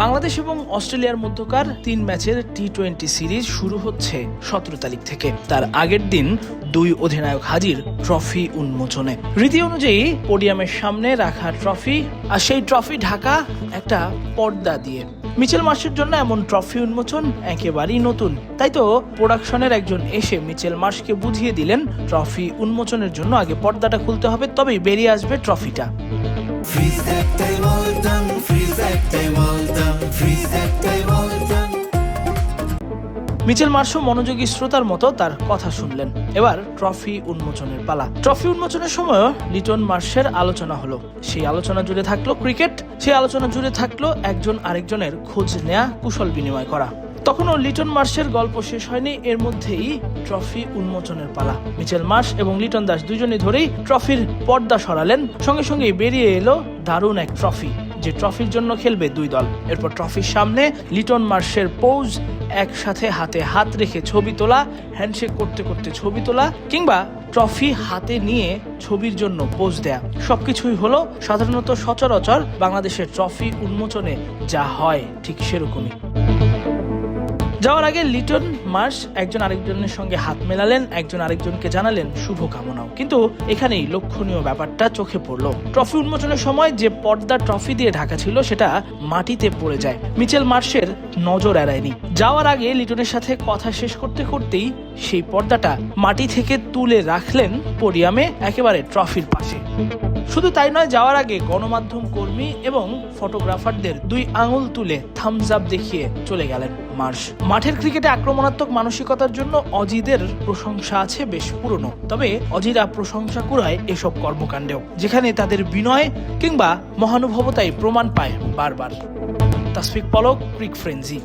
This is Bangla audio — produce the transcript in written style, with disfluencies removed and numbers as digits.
বাংলাদেশ এবং অস্ট্রেলিয়ার মধ্যকার 3 ম্যাচের টি-20 সিরিজ শুরু হচ্ছে 17 তারিখ থেকে। তার আগের দিন দুই অধিনায়ক হাজির ট্রফি উন্মোচনে। রীতি অনুযায়ী পোডিয়ামের সামনে রাখা ট্রফি, আর সেই ট্রফি ঢাকা একটা পর্দা দিয়ে। মিচেল মার্শের জন্য এমন ট্রফি উন্মোচন একেবারেই নতুন। তাই তো প্রোডাকশনের একজন এসে মিচেল মার্শকে বুঝিয়ে দিলেন ট্রফি উন্মোচনের জন্য আগে পর্দাটা খুলতে হবে, তবেই বেরিয়ে আসবে ট্রফিটা। মিচেল মার্শও মনোযোগী শ্রোতার মতো তার কথা শুনলেন। এবার ট্রফি উন্মোচনের পালা। ট্রফি উন্মোচনের সময়ও লিটন মার্শের আলোচনা হলো। সেই আলোচনা জুড়ে থাকলো ক্রিকেট, সেই আলোচনা জুড়ে থাকলো একজন আরেকজনের খোঁজ নেয়া, কুশল বিনিময় করা। তখনও লিটন মার্শের গল্প শেষ হয়নি, এর মধ্যেই ট্রফি উন্মোচনের পালা। মিচেল মার্শ এবং লিটন দাস দুজনে ধরেই ট্রফির পর্দা সরালেন। সঙ্গে সঙ্গেই বেরিয়ে এলো দারুণ এক ট্রফি, যে ট্রফির জন্য খেলবে দুই দল। এরপর ট্রফির সামনে লিটন মার্শের পোজ, একসাথে হাতে হাত রেখে ছবি তোলা, হ্যান্ডশেক করতে করতে ছবি তোলা, কিংবা ট্রফি হাতে নিয়ে ছবির জন্য পোজ দেয়া, সবকিছুই হলো সাধারণত সচরাচর বাংলাদেশের ট্রফি উন্মোচনে যা হয় ঠিক সেরকমই। যাওয়ার আগে লিটন মার্শ একজন আরেকজনের সঙ্গে হাত মেলালেন, একজন আরেকজনকে জানালেন শুভকামনাও। কিন্তু এখানেই লক্ষণীয় ব্যাপারটা চোখে পড়লো। ট্রফি উন্মোচনের সময় যে পর্দা ট্রফি দিয়ে ঢাকা ছিল সেটা মাটিতে পড়ে যায়। মিচেল মার্শের নজর এড়ায়নি। যাওয়ার আগে লিটনের সাথে কথা শেষ করতে করতেই সেই পর্দাটা মাটি থেকে তুলে রাখলেন পোডিয়ামে, একেবারে ট্রফির পাশে। শুধু তাই নয়, যাওয়ার আগে গণমাধ্যম কর্মী এবং ফটোগ্রাফারদের 2 আঙুল তুলে থামস আপ দেখিয়ে চলে গেলেন মার্শ। মাঠের ক্রিকেটে আক্রমণাত্মক মানসিকতার জন্য অজিদের প্রশংসা আছে বেশ পুরনো, তবে অজিরা প্রশংসা কুড়ায় এসব কর্মকাণ্ডেও, যেখানে তাদের বিনয় কিংবা মহানুভবতাই প্রমাণ পায় বারবার। তাসফিক পলক, ক্রিক ফ্রেন্জি।